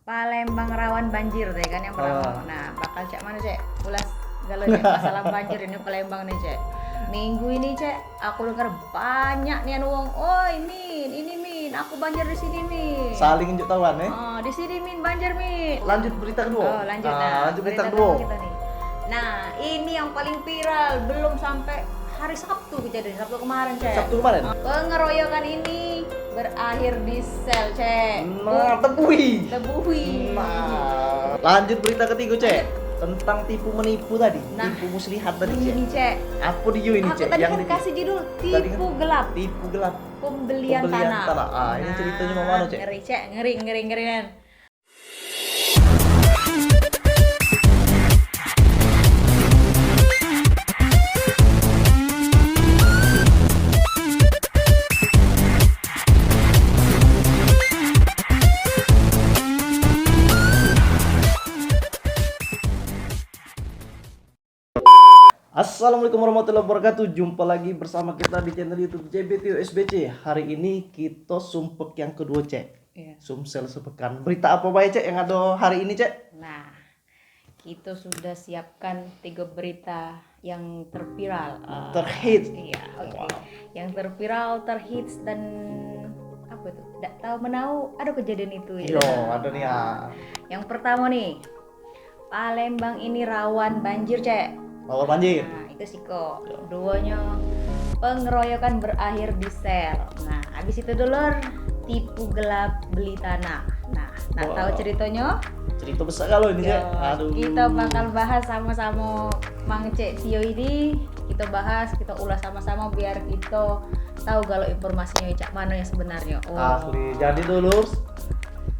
Palembang rawan banjir deh kan yang pertama. Nah, bakal cek mana cek? Ulas galonya masalah banjir ini Palembang nih cek. Minggu ini cek, aku dengar banyak nih wong. Oh ini Min, aku banjir di sini Min. Saling unjuk tawan ya. Oh, di sini Min banjir Min. Lanjut berita kedua. Oh, lanjut nah. Lanjut berita kedua kedua. kita nih. Nah, ini yang paling viral belum sampai hari Sabtu kejadian Sabtu kemarin cek. Sabtu kemarin. Pengeroyokan ini berakhir di sel cek. Nah, tebui. Tebui. Nah, lanjut berita ketiga cek. Tentang tipu menipu tadi. Nah, tipu muslihat tadi cek. Ini cek. Apa dia ini Aku cek? tadi Yang kan kasih judul tadi kan tipu gelap. tipu gelap. Pembelian tanah. Ah, ini ceritanya mau mana cek? Ngeri cek, ngeri kan. Assalamualaikum warahmatullahi wabarakatuh. Jumpa lagi bersama kita di channel YouTube JBT USBC. Hari ini kita sumpek yang kedua cek. Iya. Sumsel sepekan. Berita apa baik cek yang ada hari ini cek? Nah, kita sudah siapkan 3 berita yang terviral. Terhits. Iya, oke. Wow. Yang terviral, terhits dan apa itu? Tidak tahu menau ada kejadian itu ya. Yo, ada nih ya. Yang pertama nih, Palembang ini rawan banjir cek. Bawa banjir. Nah, itu sih kok. Keduanya, pengeroyokan berakhir di sel. Nah, habis itu dulur, tipu gelap beli tanah. Nah, nak Wow. tahu ceritanya? Cerita besar kalau ini cek. Yo, Aduh. kita bakal bahas sama-sama Mang Cek Tio ini. Kita bahas, kita ulas sama-sama biar kita tahu kalau informasinya cak mana yang sebenarnya. Asli. Jadi dulu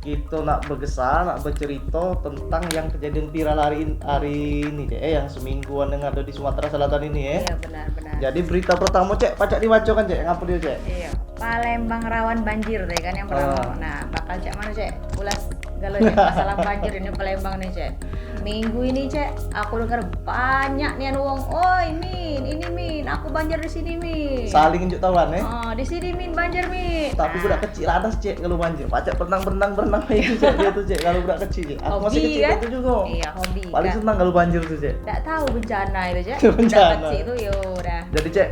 kita nak bergesah, nak bercerita tentang yang kejadian viral hari ini cek, yang semingguan yang ada di Sumatera Selatan ini ya. Iya, benar-benar. Jadi berita pertama cek, pacak dibaca kan cek, ngapa dia cek? Iya, Palembang rawan banjir deh kan yang pertama. Nah, bakal cek mana cek? Ulas galonya masalah banjir ini Palembang nih cek. Minggu ini cek, aku dengar banyak nih wong. Oh ini Min, aku banjir di sini Min. Saling unjuk tawan ya. Oh, di sini Min banjir Min. Tapi budak kecil ada cek kalau banjir. Pacak berenang itu cek dia tuh cek kalau budak kecil cek. Aku masih Hobi, kecil kan? itu juga. Iya, hobi. Paling senang kalau banjir tuh cek. Tidak tahu bencana itu cek. Bencana. Udah kecil itu ya udah. Jadi cek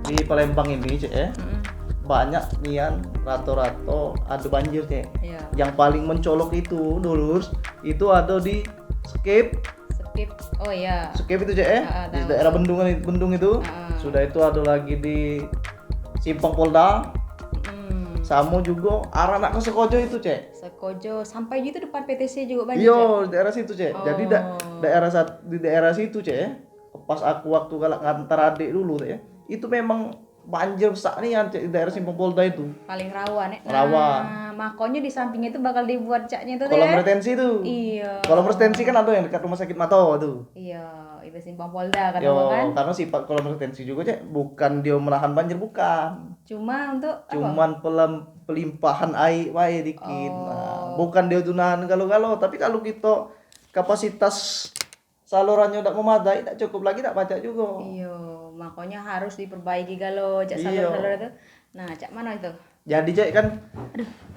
di Palembang ini cek ya. Mm-mm. Banyak nian rato-rato ada banjir cek. Iya. Yang paling mencolok itu dulur itu ada di Skip. Skip. Oh iya. Skip itu cek ya. Di Tahu. daerah Bendung itu. Sudah itu ada lagi di Simpang Polda. Sama juga arah nak ke Sekojo itu cek. Sekojo sampai gitu depan PTC juga banjir. Iya, Cek? daerah situ cek. Oh. Jadi di daerah situ cek. Pas aku waktu kalau ngantar adik dulu cek. Itu memang banjir besar nih yang di daerah Simpang Polda itu. Paling rawan ya. Rawan. Makanya di sampingnya itu bakal dibuat caknya itu Kolam retensi itu. Iya. Kolam retensi kan ada yang dekat rumah sakit Mato tuh. Iya, itu Simpang Polda kan Yo, kan. karena sifat kolam retensi juga cek bukan dia menahan banjir bukan. Cuma untuk apa? Cuman pelimpahan air wae dikit. Oh. Nah, bukan dia tuh nahan kalau tapi kalau kita kapasitas salurannya udah memadai, tak cukup lagi tak baca juga. Iya, makanya harus diperbaiki kalau cak Iya. salur itu. Nah, cak mana itu? Jadi cek kan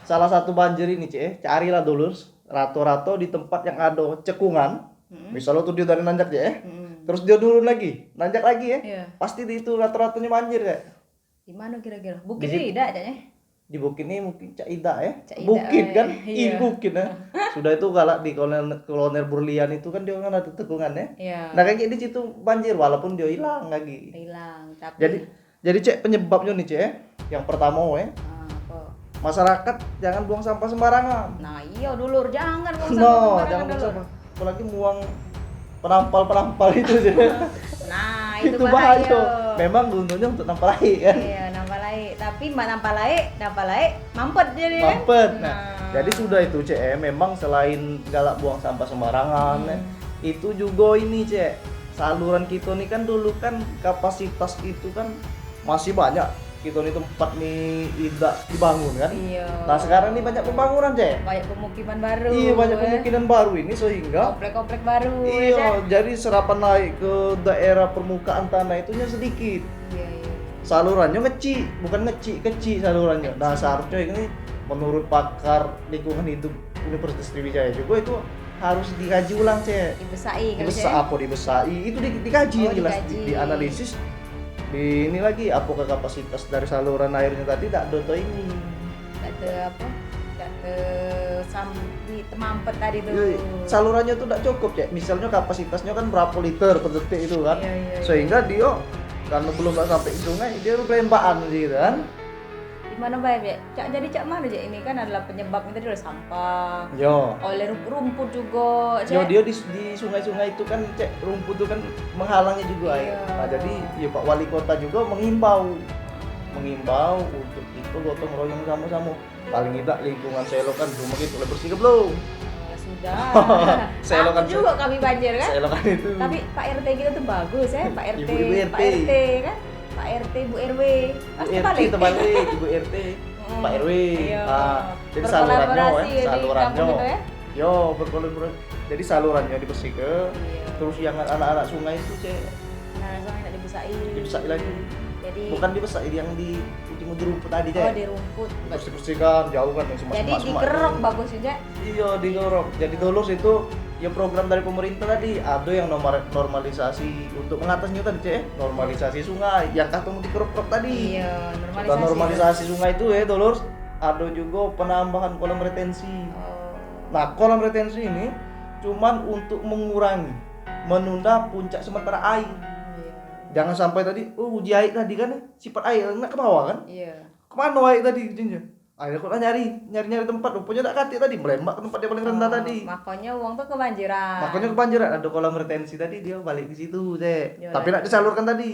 salah satu banjir ini cek, carilah dulu rato-rato di tempat yang ada cekungan. Misalnya tuh dia dari nanjak cek, terus dia turun lagi, nanjak lagi ya. Iya. Pasti di itu rato-ratonya banjir cek. Di mana kira-kira? Bukit Di situ. tidak caknya? Di Bukit ini mungkin Cak Ida ya. Cak Ida, Bukit kan? iya. Bukit ya. Sudah itu galak di kolonel Burlian itu kan dia kan ada tekungan ya. Iya. Nah kayak di situ banjir walaupun dia hilang lagi. Hilang, tapi Jadi cek penyebabnya nih cek. Yang pertama apa? masyarakat jangan buang sampah sembarangan. Nah, iya dulur, jangan buang sampah No, sembarangan, jangan buang dulur. sampah. Apalagi buang penampal itu cek. Nah, itu bahaya. bahaya. Memang gunanya untuk nampal air kan. Iya, nampal air. Tapi mbak nampal air, mampet jadi kan? Mampet. Nah, jadi sudah itu cek, memang selain galak buang sampah sembarangan, itu juga ini cek, saluran kita nih kan dulu kan kapasitas itu kan masih banyak. Kita nih tempat nih tidak dibangun kan. Iya. Nah sekarang nih banyak pembangunan cek. Banyak pemukiman baru. Iya banyak pemukiman baru ini sehingga Komplek-komplek baru. ya, Cak? iya jadi serapan naik ke daerah permukaan tanah itunya sedikit. Iya, iya. Salurannya kecil salurannya. Nah seharusnya ini menurut pakar lingkungan hidup Universitas Sriwijaya juga itu harus dikaji ulang cek. Dibesai kali Dibesai Cek. apa dibesai itu dikaji yang jelas dikaji. dianalisis di ini lagi apakah kapasitas dari saluran airnya tadi tak ada tuh ini. Gak te apa? Gak te di temampet tadi tuh. Iya, salurannya tuh tidak cukup ya. Misalnya kapasitasnya kan berapa liter per detik itu kan. Iya. Sehingga dia karena belum sampai ke sungai dia pelempaan gitu kan. Di mana baik ya? Jadi cak mana Cek? Ini kan adalah penyebabnya tadi oleh sampah. Yo. Oleh rumput juga, Cek. Yo dia di sungai-sungai itu kan cek rumput itu kan menghalangi juga Iya. ya. Nah, jadi ya Pak Wali Kota juga mengimbau untuk itu gotong royong sama-sama. Paling tidak lingkungan selokan rumah kita udah bersih ke belum? Ya sudah. Selokan Takut juga kami banjir kan? selokan itu. Tapi Pak RT kita tuh bagus ya, Pak RT. Ibu RT. Pak RT kan? Pak RT, Bu RW. Pasti RT balik. terbalik, Ibu RT, Pak RW. Iya. Nah, jadi salurannya Berkolaborasi ya, di salurannya. kampung itu ya? Yo, berkolaborasi. Jadi salurannya dibersihkan. Iya. Terus yang anak-anak sungai itu cek Nah, soalnya tidak dibesai. dibesai lagi. Jadi Bukan dibesai yang di ujung rumput tadi oh cek. di rumput. Bersih-bersihkan, jauh kan yang Jadi semak-semak. dikerok bagus juga. Iya, digerok. Jadi Dolurs itu ya program dari pemerintah tadi ada yang normalisasi untuk mengatasinya tadi cek normalisasi sungai yang ketemu dikerok tadi. Iya, Sudah normalisasi sungai itu ya Dolurs ada juga penambahan kolam retensi. Oh. Nah kolam retensi ini cuman untuk mengurangi menunda puncak sementara air. Iya. Jangan sampai tadi uji air tadi kan sifat air nak ke bawah kan Iya. kemana air tadi jinja akhirnya kok nyari tempat rupanya tak katik tadi melembak ke tempat yang paling rendah tadi. Makanya uang tuh kebanjiran. Makanya kebanjiran ada kolam retensi tadi dia balik di situ cek. Dia Tapi lagi. nak disalurkan tadi.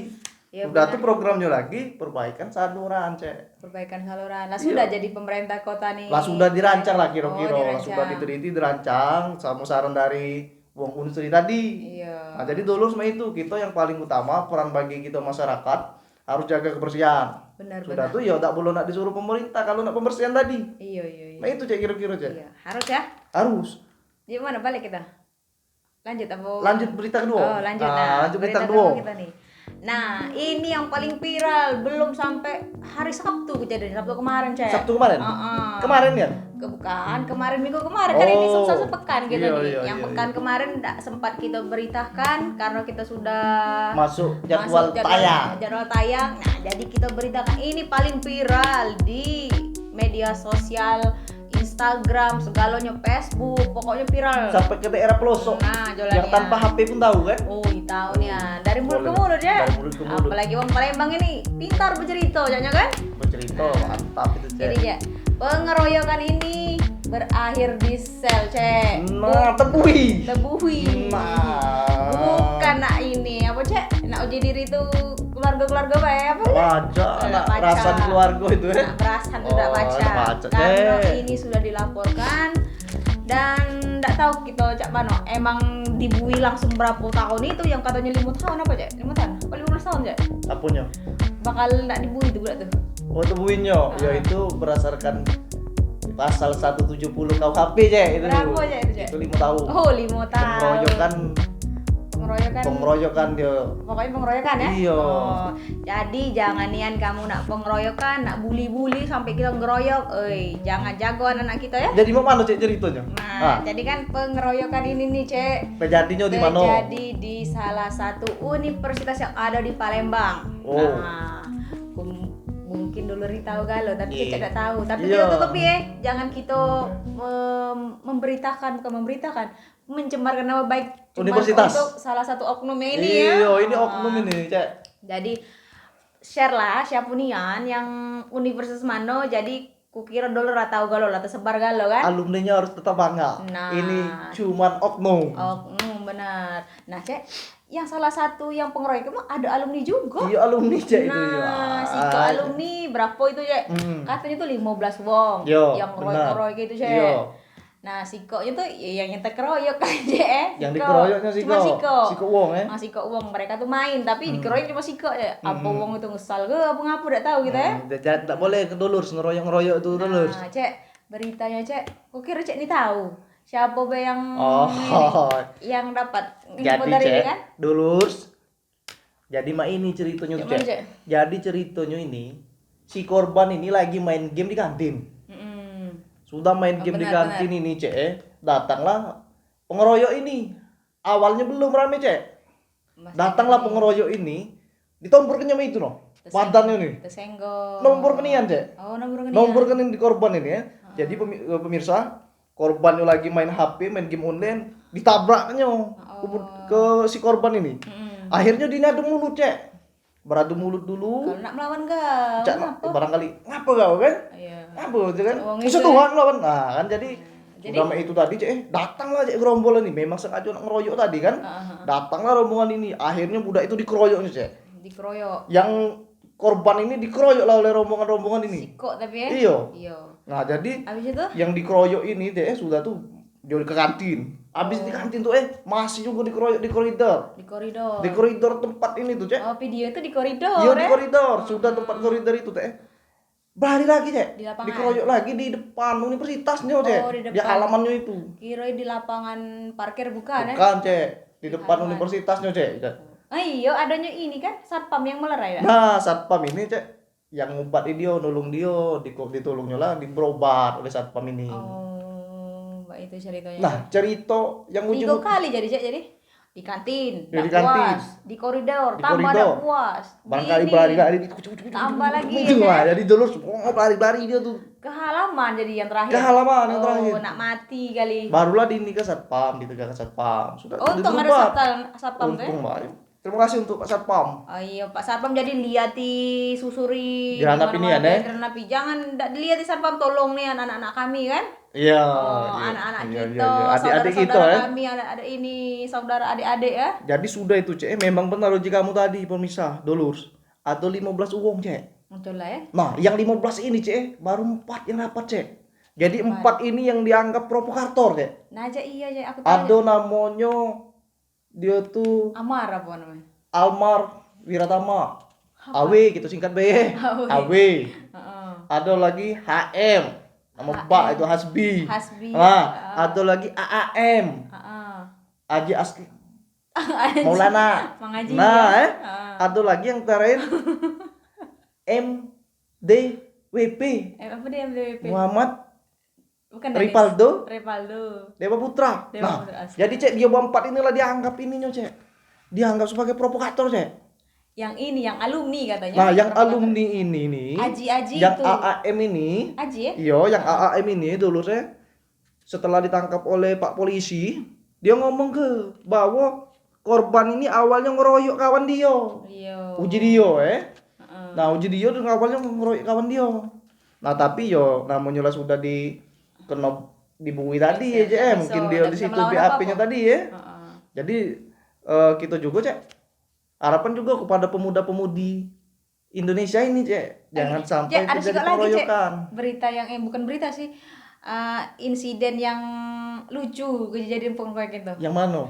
Ya, Udah benar. tuh programnya lagi perbaikan saluran cek. Perbaikan saluran. Lah sudah Iya. jadi pemerintah kota nih. Lah sudah dirancang lah kira-kira, Oh, lah sudah diteliti dirancang sama saran dari Wong Unsri tadi. Iya. Nah, jadi dulu sama itu kita yang paling utama peran bagi kita masyarakat harus jaga kebersihan. Benar. Sudah tuh ya tak boleh nak disuruh pemerintah kalau nak pembersihan tadi. Iya. Nah itu cek kira-kira cek. Iya. Harus ya. Harus. Gimana balik kita? Lanjut apa? Lanjut berita kedua. Oh, lanjut. Lanjut berita kedua. Kita nih. Nah, ini yang paling viral belum sampai hari Sabtu kejadian Sabtu kemarin, Cek. Sabtu kemarin? Kemarin ya? Bukan, kemarin minggu kemarin kan ini Oh. sepekan gitu Iya, nih. iya, Yang iya, pekan kemarin tidak sempat kita beritakan karena kita sudah Masuk jadwal tayang. Jadwal tayang. Nah, jadi kita beritakan ini paling viral di media sosial, Instagram, segalanya, Facebook, pokoknya viral. Sampai ke daerah pelosok. Nah, jalannya. Yang tanpa HP pun tahu kan? Oh, tahu nih ya. Dari mulut ke Boleh. mulut ya. Dari mulut ke mulut. Apalagi Wong Palembang ini pintar bercerita, jangan kan? Bercerita mantap itu cek. Jadi ya, pengeroyokan ini berakhir di sel, Cek. Nah, tebui. Tebuhi. Nah. Bukan nak ini, apa Cek? Nak uji diri itu keluarga-keluarga baik apa? Wajah, anak baca. rasan keluarga itu ya. Nah, perasaan tuh tidak Oh, baca. tidak baca, Karena Cek. ini sudah dilaporkan dan tidak tahu kita Cak Mano emang dibui langsung berapa tahun itu yang katanya 5 tahun apa Cek? 5 tahun? Apa 15 tahun Cek? Apunya. Bakal tidak dibui itu budak tuh. Oh, tebuinnya yaitu berdasarkan pasal 170 KUHP cek itu. Berapa Cek itu Cek? Itu 5 tahun. Oh 5 tahun. Pengeroyokan dia. Pokoknya pengeroyokan ya? Iya. Oh, jadi jangan nian kamu nak pengeroyokan, nak bully-bully sampai kita ngeroyok. Jangan jago anak-anak kita ya. Jadi mau mana cek ceritanya? Nah, jadi kan pengeroyokan ini nih, Cek. Terjadinya di mana? Terjadi di salah satu universitas yang ada di Palembang. Oh. Nah, mungkin dulu tahu galau, tapi Iya. kita tidak tahu. Tapi Iya. kita tetap ya, jangan kita bukan memberitakan, mencemarkan nama baik cuma Universitas. untuk salah satu oknum ini ya. Iya, ini oknum ini cek. Jadi share lah siapa nian yang universitas mana, jadi kukira dulu tahu galau lah tersebar galau kan. Alumninya harus tetap bangga. Nah. Ini cuman oknum. Oknum benar. Nah Cek, yang salah satu yang pengeroyok itu ada alumni juga. Iya alumni cek itu. Nah, si ke alumni berapa itu Cek? Katanya tuh 15 wong Yo, yang benar. ngeroyok itu Cek. Yo. Nah, Siko-nya tuh yang nyetek keroyok aja Yang dikeroyoknya Cuma Siko. Siko wong ya. Siko uang mereka tuh main tapi dikeroyok cuma Siko ya. Apa uang itu ngesal ke apa ngapa udah tahu gitu ya. Tidak boleh ke Dolurs ngeroyok-ngeroyok itu Dolurs. Nah, Cek, beritanya Cek, kok kira Cek nih tahu siapa be yang Oh. ini, yang dapat info Jadi dari ini cek kan? Dolurs. Jadi mah ini ceritanya tuh, Gimana, cek. Cek? Jadi ceritanya ini si korban ini lagi main game di kantin. Mm-mm. Sudah main game di benar, kantin ini cek, datanglah pengeroyok ini. Awalnya belum rame cek. Mas Datanglah ini pengeroyok ini, ditompor kenyam itu no. Badannya nih. tersenggol. Nomor kenian cek. Oh, nomor kenian. Nomor kenin di korban ini ya. Jadi pemirsa, korbannya lagi main HP, main game online, ditabraknya ke si korban ini. Akhirnya dia adu mulut cek. Beradu mulut dulu. Kalau nak melawan kau, Cak, ngapa? barangkali ngapa kau kan? Iya. Apa gitu kan? Wong Musuh itu, Tuhan lawan. Nah, kan jadi Jadi- udah itu tadi cek, datanglah cek gerombolan ini. Memang sengaja nak ngeroyok tadi kan. Datanglah rombongan ini. Akhirnya budak itu dikeroyoknya cek. Dikeroyok. Yang korban ini dikeroyok lah oleh rombongan-rombongan ini. Sikok tapi ya. Iya. Iya. Nah, jadi Habis itu yang dikeroyok ini sudah tuh dia ke kantin. Habis di kantin tuh masih juga dikeroyok di koridor. di koridor. Di koridor tempat ini tuh, Cek. Oh, video itu di koridor. Iya di ya? koridor, sudah tempat koridor itu, Cek. Berlari lagi, Cek. Di lapangan. Dikeroyok lagi di depan universitasnya, Cek. Oh, di Di depan. halamannya itu. Kirain di lapangan parkir bukan ya? Bukan, Cek. Di depan halaman. universitasnya, Cek. Oh iya, adanya ini kan satpam yang melerai ya? Nah, satpam ini, Cek, yang ngumpatin dia, nolong dia, ditolongnya lah, berobat oleh satpam ini. Oh, mbak itu ceritanya. Nah, cerita yang 3 ujung kali jadi Cek, jadi di kantin, Ya, nggak di kantin. puas, di koridor, Di tambah koridor. nggak puas, barangkali Di berlari-lari Tambah lagi, itu ya, lah. Cek? Jadi dulu semua berlari-lari dia tuh ke halaman jadi yang terakhir. ke halaman yang Oh, terakhir. nak mati kali. Barulah ini ke satpam, ditegak ke satpam. Sudah Untung ada berobat. satpam tuh ya? Untung, Mbak. Terima kasih untuk Pak Satpam. Oh iya, Pak Satpam jadi lihati, susuri Diranap di ini mana-mana, ya, Nek? diranapi. Jangan ndak dilihat di Satpam, tolong nih anak-anak kami kan. Iya. Oh, iya, anak-anak iya, kita, iya, iya. Adik-adik kita saudara-saudara ya. kami, ada ini saudara adik-adik ya. Jadi sudah itu, Cek. Memang benar uji kamu tadi, pemirsa, Dolurs. Atau 15 uang, Cek. Muncul lah ya. Nah, yang 15 ini, Cek, baru 4 yang dapat, Cek. Jadi 4 ini yang dianggap provokator, Cek. Nah aja iya aja aku Ada tahu. namanya dia tuh Amar apa namanya? Almar Wiratama. AW gitu singkat B. AW. AW. Heeh. Ada lagi HM. Nama Mbak itu Hasbi. Hasbi. Nah, ada lagi AAM. Heeh. Aji Aski Maulana. Mengaji Nah, ya. ada lagi yang terakhir MDWP. Apa dia MDWP? Muhammad Bukan Dennis. Ripaldo Ripaldo. Dewa Putra. Dewa Nah, Putra, asli. jadi Cek dia berempat inilah dianggap ininya, Cek. Dianggap sebagai provokator, Cek. Yang ini yang alumni katanya. Nah, yang alumni ini nih, Aji yang itu. AAM ini, Aji ya? iya, yang AAM ini dulu saya setelah ditangkap oleh Pak Polisi, dia ngomong ke bahwa korban ini awalnya ngeroyok kawan dia. Iya. Uji dia, Heeh. Nah, uji dia tuh awalnya ngeroyok kawan dia. Nah, tapi yo namanya lah sudah kena dibui tadi ya, Bisa, mungkin bisa. dia Nggak di bisa situ melawan BAP-nya apa-apa. tadi ya. Heeh. Jadi kita juga, Cek, harapan juga kepada pemuda-pemudi Indonesia ini, Cek, jangan sampai Cek, ada terjadi juga lagi, Cek. pengeroyokan. Berita yang bukan berita sih. Insiden yang lucu kejadian pengeroyokan itu. Yang mana?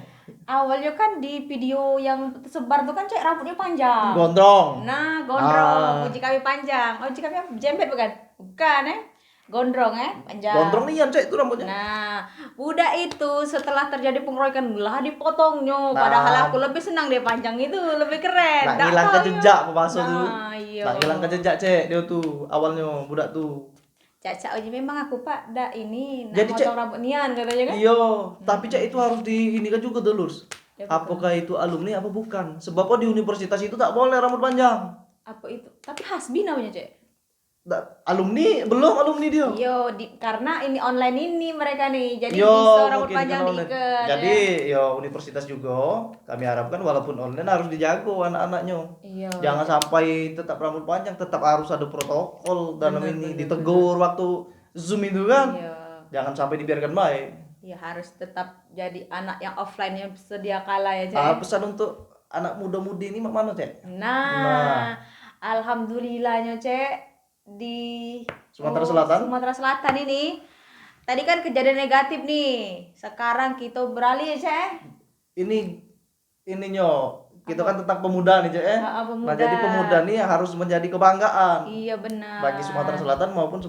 Awalnya kan di video yang tersebar tuh kan Cek rambutnya panjang. Gondrong. Nah, gondrong, Ah. uji kami panjang. Oh, uji kami apa? Jempet bukan? Bukan gondrong panjang. Gondrong nih, Cek, itu rambutnya. Nah, budak itu setelah terjadi pengeroyokan lah dipotongnya. Nah. Padahal aku lebih senang dia panjang itu, lebih keren. Nak Nggak hilang ke tahu jejak ya. pemasok tuh. Nah, iya. Nak hilang ke jejak, Cek, dia tuh awalnya budak tuh. Caca uji memang aku Pak, dak ini nak Jadi, Cek, motong rambut nian katanya kan? Iya, tapi Cek itu harus ini kan juga dulu. Ya, Apakah itu alumni apa bukan? Sebab di universitas itu tak boleh rambut panjang. Apa itu? Tapi Hasbi namanya Cek. Alumni belum alumni dia. Yo, karena ini online ini mereka nih, jadi Yo, bisa rambut mungkin panjang kan online. diikat. Jadi ya. yo universitas juga kami harapkan walaupun online harus dijago anak-anaknya. Iya. Jangan sampai tetap rambut panjang, tetap harus ada protokol dalam Benar, ini, benar, ditegur waktu Zoom itu kan. Iya. Jangan sampai dibiarkan baik. Ya harus tetap jadi anak yang offline yang sedia kala ya, Cek. Pesan untuk anak muda-mudi ini mana, Cek? Nah, alhamdulillahnya Cek di Sumatera Selatan? Sumatera Selatan ini. Tadi kan kejadian negatif nih. Sekarang kita beralih ya, Cek. Ininya kita kan tentang pemuda nih, Cek. Pemuda. Nah, jadi pemuda nih harus menjadi kebanggaan Iya benar. bagi Sumatera Selatan maupun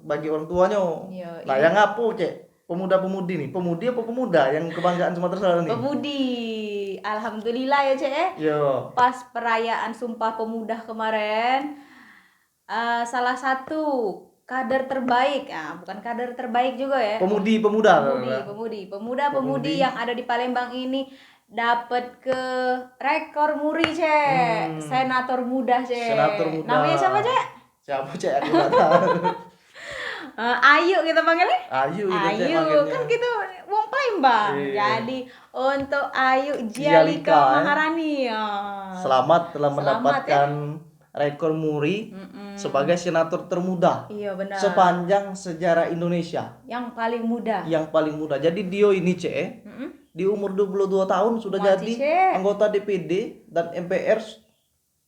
bagi orang tuanya. Iya, Nah, yang apa, Cek? Pemuda-pemudi nih, pemudi apa pemuda yang kebanggaan Sumatera Selatan nih? Pemudi. Alhamdulillah ya, Cek. Yo. Pas perayaan Sumpah Pemuda kemarin, salah satu kader terbaik, bukan kader terbaik juga ya. Pemuda. Pemuda-pemudi yang ada di Palembang ini dapat ke rekor muri, Cek. Senator muda, Cek. Senator muda. Namanya siapa, Cek? Siapa Cek? Aku nggak tahu. Ayu kita panggilnya. Ayu itu Cek Ayu manggilnya. kan kita wong Palembang. Iya. Jadi untuk Ayu Jialika, Jialika Maharani. Selamat telah mendapatkan rekor muri sebagai senator termuda Iya benar. sepanjang sejarah Indonesia. Yang paling muda. Yang paling muda. Jadi Dio ini Cek, di umur 22 tahun sudah Masih, jadi Cek. anggota DPD dan MPR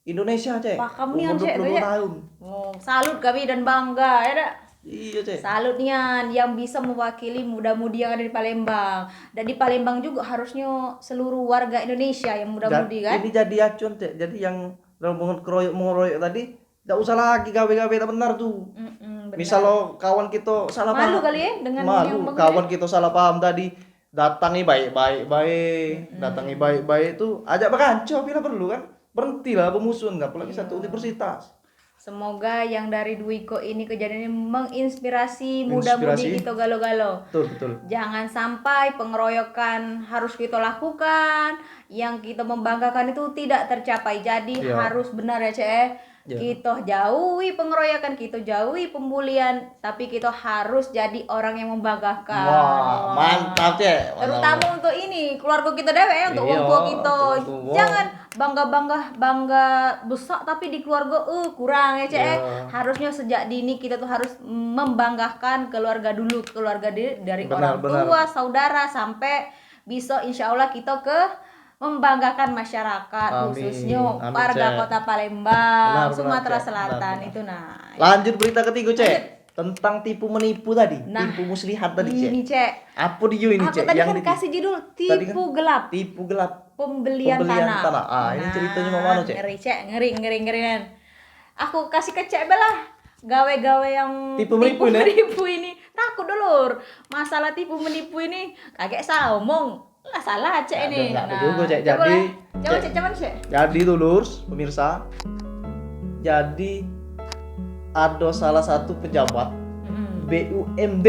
Indonesia Cek. Pakam Umur nian, Cek, 22 Cek. tahun. Oh, salut kami dan bangga ya dak. Iya Cek. Salut nian yang bisa mewakili muda-mudi yang ada di Palembang. Dan di Palembang juga harusnya seluruh warga Indonesia yang muda-mudi kan. Ini jadi acuan Cek. Jadi yang rombongan keroyok tadi enggak usah lagi gawe-gawe tak benar tuh. Benar. Misal lo kawan kita salah Malu paham. kali ya dengan yang Malu bagus kawan kita salah paham tadi. Datangi baik-baik, datangi baik-baik itu ajak berkanco bila perlu kan. Berhentilah pemusuhan, nggak apalagi satu universitas. Semoga yang dari Duiko ini kejadiannya menginspirasi muda-mudi kita galo-galo. Betul. Jangan sampai pengeroyokan harus kita lakukan, yang kita membanggakan itu tidak tercapai. Jadi harus benar ya Cek. Kita jauhi pengeroyokan, kita jauhi pembulian, tapi kita harus jadi orang yang membanggakan. Wah, mantap Cek. Terutama untuk ini keluarga kita dewe, untuk orang tua kita. Jangan bangga besar tapi di keluarga kurang ya Cek. Harusnya sejak dini kita tuh harus membanggakan keluarga dulu, keluarga dari orang tua, saudara, sampai bisa insya Allah kita ke membanggakan masyarakat. Amin. Khususnya Amin, warga Cek. Kota Palembang, Sumatera Cek. Selatan Benar. itu Lanjut berita ketiga Cek. Tentang tipu menipu tadi. Tipu muslihat tadi Cek. Ini Cek. Apa dia ini Aku Cek? tadi Yang kan kasih judul tipu gelap. Tipu gelap. Pembelian tanah. Ini ceritanya mau mana Cek? Ngeri Cek, ngeri kan. Aku kasih ke Cek belah. Gawe-gawe yang Tipu menipu ini. Takut dulur. Masalah tipu menipu ini kaget salah omong. Lah salah Cek ini. Ada juga Cek. Coba Cek cuman Cek. Jadi dulur, pemirsa. Jadi ada salah satu pejabat BUMD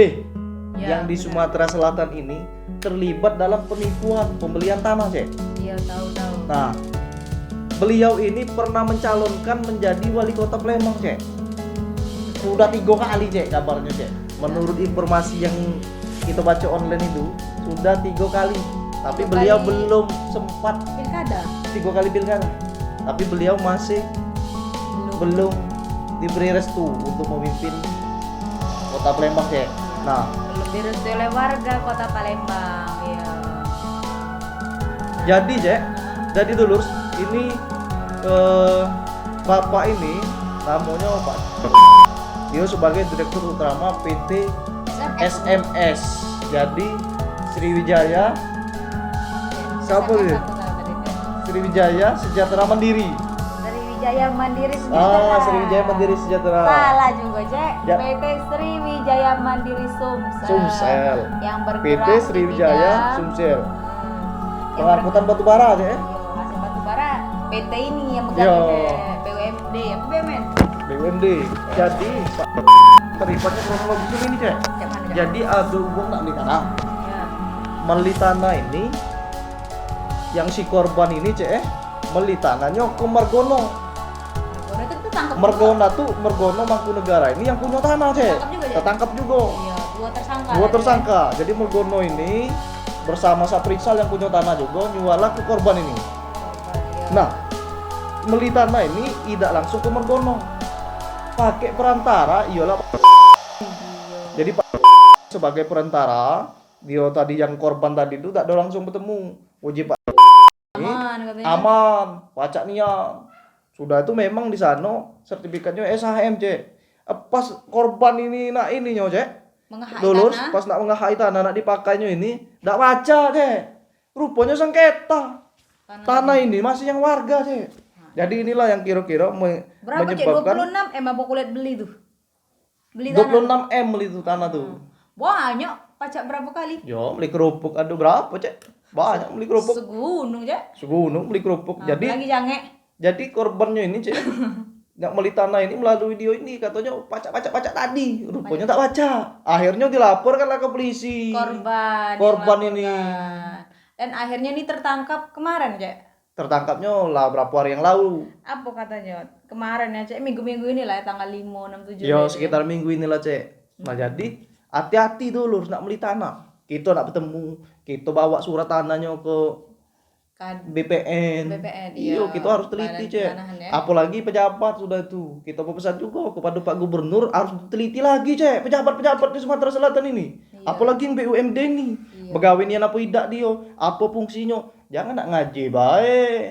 yang di Sumatera Selatan ini terlibat dalam penipuan pembelian tanah Cek. Iya tahu. Nah, beliau ini pernah mencalonkan menjadi wali kota Palembang Cek. Sudah 3 kali Cek kabarnya Cek. Menurut informasi yang kita baca online itu sudah 3 kali. Tapi beliau belum sempat pilkada. 3 kali pilkada. Tapi beliau masih belum diberi restu untuk memimpin kota Palembang Cek. Nah, Belum direstui oleh warga Kota Palembang. Ya. jadi dulur ini bapak ini namanya Pak. Dia sebagai direktur utama PT SMS. Jadi Sriwijaya siapa dia? Sriwijaya Sejahtera Mandiri. Sriwijaya Mandiri Sejahtera. Sriwijaya Mandiri Sejahtera. Salah juga Cek. Ya. PT Sriwijaya Mandiri Sumsel. Sumsel. Yang bergerak PT di Sriwijaya bidang, Sumsel. yang Pengangkutan batu bara Cek. Masih batu bara. PT ini yang Yo. megang BUMD, apa BUMN? BUMD. Jadi Pak terlibatnya kronologis ini Cek. Cek mana, Cek? Jadi ada uang tak beli tanah. Ya. Beli tanah ini yang si korban ini Cek beli tanahnya ke Margono. Margono itu tangkap Margono Mangkunegara ini yang punya tanah Cek. Tangkap juga, Cek? Ketangkap juga. Iya, dua Dua tersangka. Jadi Margono ini bersama Saprisal yang punya tanah juga nyualah ke korban ini. Nah, beli tanah ini tidak langsung ke Margono. Pakai perantara, iyalah. Jadi Pak sebagai perantara, dia tadi yang korban tadi itu tak ada langsung bertemu. Uji Pak Aman katanya. aman, pacak niat. Sudah itu memang di sana sertifikatnya SHM Cek. Pas korban ini Cek. Mengahai Lulus tanah. pas nak mengahai tanah nak dipakainya ini ndak baca Cek. Rupanya sengketa. Tanah ini masih yang warga Cek. Jadi inilah yang kira-kira Berapa Cek? menyebabkan 26 apa kulit beli tuh? Beli tanah. 26 M itu tanah tuh. Banyak, pajak berapa kali? Yo, beli kerupuk aduh berapa Cek? Banyak beli kerupuk. Segunung Cek. Segunung beli kerupuk. Lagi jange. Jadi korbannya ini Cek Nak beli tanah ini melalui video ini katanya pacak tadi, rupanya tak baca. Akhirnya dilaporkanlah ke polisi. Korban yang ini. laporkan. Dan akhirnya ini tertangkap kemarin, Cek. Tertangkapnya lah berapa hari yang lalu. Apa katanya? Kemarin ya, Cek, minggu-minggu ini lah ya, tanggal 5, 6, 7. Ya sekitar minggu inilah, Cek. Nah, jadi hati-hati dulu nak beli tanah. Kita nak bertemu, kita bawa surat tanahnya ke BPN. Iya, kita harus teliti, Cek. Ya. Apalagi pejabat sudah itu. Kita pesan juga kepada Pak Gubernur harus teliti lagi, Cek. Pejabat-pejabat di Sumatera Selatan ini. Iya. Apalagi yang BUMD ini. Iya. Pegawainya apa tidak dia? Apa fungsinya? Jangan nak ngaji baik.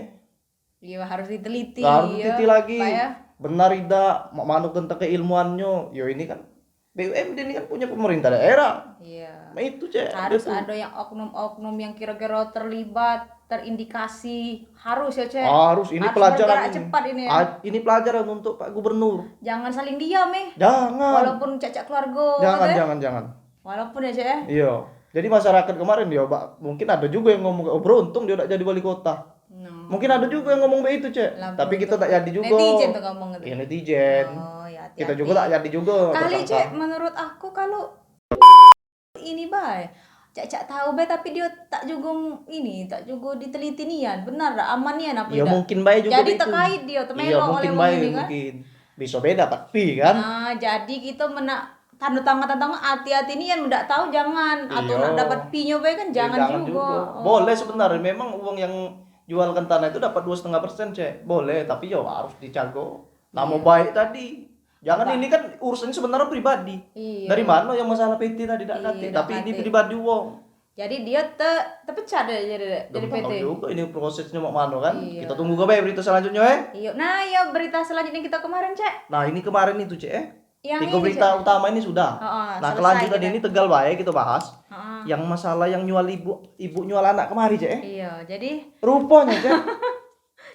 Iya, harus diteliti. Harus diteliti lagi. Supaya Benar tidak manu tentang keilmuannya. Yo ini kan BUMD ini kan punya pemerintah daerah. iya. Nah itu, Cek. Harus Itu. ada yang oknum-oknum yang kira-kira terlibat, terindikasi. Harus ya, Cek. Harus ini Harus pelajaran bergerak ini. cepat ini ya. Ini pelajaran untuk Pak Gubernur. Jangan saling diam Jangan. Walaupun cacak keluarga. Jangan, ya. jangan. Walaupun ya, Cek ya. Iya. Jadi masyarakat kemarin dia, Pak, mungkin ada juga yang ngomong, oh beruntung dia tak jadi wali kota. Mungkin ada juga yang ngomong begitu, Cek. Lah, Tapi kita tak jadi juga. Netizen tuh ngomong gitu. Iya, netizen. Oh, ya, hati-hati. Kita juga tak jadi juga. Kali, tersangka. Cek, menurut aku kalau ini bay, cak tahu bay tapi dia tak juga diteliti nian. Benar tak aman nian apa Iya tidak? mungkin baik juga Jadi itu. terkait dia Iya temelo oleh mungkin wong baik ini kan. mungkin. Bisa beda pasti kan. Nah, jadi kita tanda-tanda hati-hati nian ndak tahu jangan atau Iya. nak dapat pinyo bay kan Ya, jangan juga. Oh. Boleh sebenarnya memang uang yang jualkan tanah itu dapat 2,5%, Cek. Boleh, tapi ya harus dijago. Nama baik tadi. Jangan ini kan urusannya sebenarnya pribadi. Iya. Dari mana yang masalah PT tadi tidak kate, Iya, tapi dak ini kate. pribadi uang. Jadi dia terpecat deh jadi PT. Tahu juga ini prosesnya mau mana kan. Iya. Kita tunggu ke berita selanjutnya Iya. Nah, ya berita selanjutnya kita kemarin, Cek. Nah, ini kemarin itu, Cek. Yang Tiga ini, berita Cek. utama ini sudah. Oh, Nah, selesai kelanjutan kita. ini Tegal baik kita bahas. Heeh. Yang masalah yang nyual ibu nyual anak kemari, Cek. Iya, jadi Rupanya, Cek.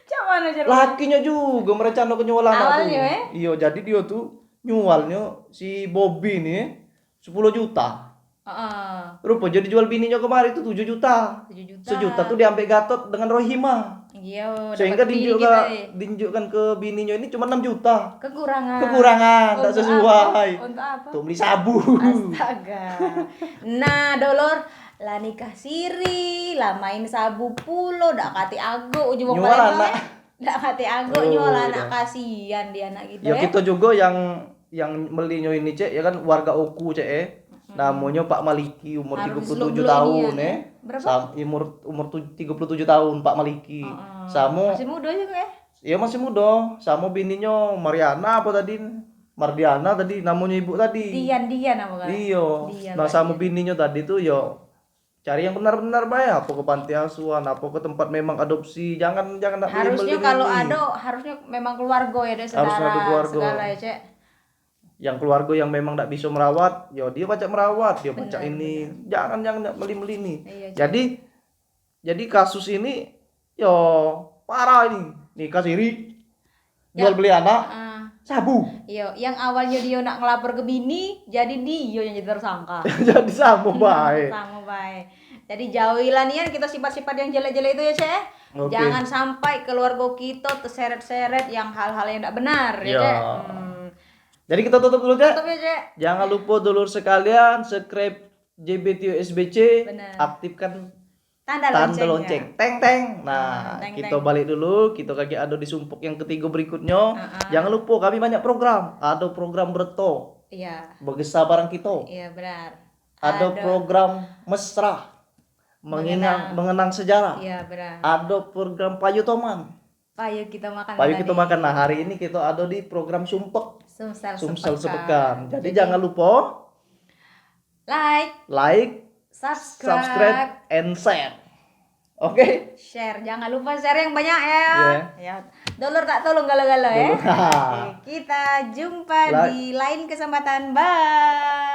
cak mana cara? Lakinya juga merencana ke nyual anak tuh. Awalnya, Iya, jadi dia tuh nyualnya si Bobby nih 10 juta. Heeh. Rupa jadi jual bininya kemarin itu 7 juta. 7 juta. Sejuta tuh diambil Gatot dengan Rohima. Iya, Sehingga dapat bini ditunjukkan ke bininya ini cuma 6 juta. Kekurangan. Tak Untuk sesuai. apa? Untuk apa? Tuh beli sabu. Astaga. Nah, dolor lah nikah siri, lah main sabu pulo, dak kati ago ujung Nyual anak. Dak kati ago Oh, nyual iya. anak, kasihan dia anak kita Ya kita juga yang belinya ini, Cek, ya kan warga Oku, Cek. Namanya Pak Maliki, umur Harus 37 dulu tahun, ini ya. Berapa? Umur 37 tahun Pak Maliki. Sama Masih muda juga ya? ya masih muda, sama bininya Mariana apa tadi? Mardiana tadi namanya ibu tadi. Dian apa kan? Iya. Dian, Nah, Mbak sama Dian. bininya tadi tuh yo cari yang benar-benar baik, apa ke panti asuhan, apa ke tempat memang adopsi. Jangan nak Harusnya beli-beli kalau ini. ada harusnya memang keluarga ya, ada Harus saudara ada keluarga. segala ya, Cek. Yang keluarga yang memang tidak bisa merawat, ya dia pacak merawat, dia pacak ini. Jangan beli ini. Iya, Jadi kasus ini yo parah ini. Nikah siri, jual beli anak, Ah, sabu. iya, yang awalnya dia nak ngelapor ke bini, jadi dia yang jadi tersangka. Jadi sabu baik. Sama baik. Jadi jauhilah nih kita sifat-sifat yang jelek-jelek itu ya, Cek. Oke. Jangan sampai keluarga kita terseret-seret yang hal-hal yang tidak benar ya, Ya. Cek. Jadi kita tutup dulu, Cek. Tutup ya, Cek. Jangan lupa dulur sekalian subscribe JBTO SBC, Benar. aktifkan Tanda tanda loncengnya. lonceng. Teng. Nah, Teng, kita teng. balik dulu, kita kaki ada di sumpuk yang ketiga berikutnya. Jangan lupa kami banyak program. Ada program Berto, Iya. Begesa barang kita. Iya, benar. Ada program Mesra, mengenang sejarah. Iya, benar. Ada program Payu Toman. Payu kita makan. Payu tadi. kita makan. Nah, hari ini kita ada di program Sumpek. Sumsel Sepekan. Jadi jangan lupa like, subscribe, and share. Oke? share. Jangan lupa share yang banyak ya. Iya. Ya. Dolor tak tolong galau-galau ya. Dolor. Oke, kita jumpa Like. di lain kesempatan. Bye.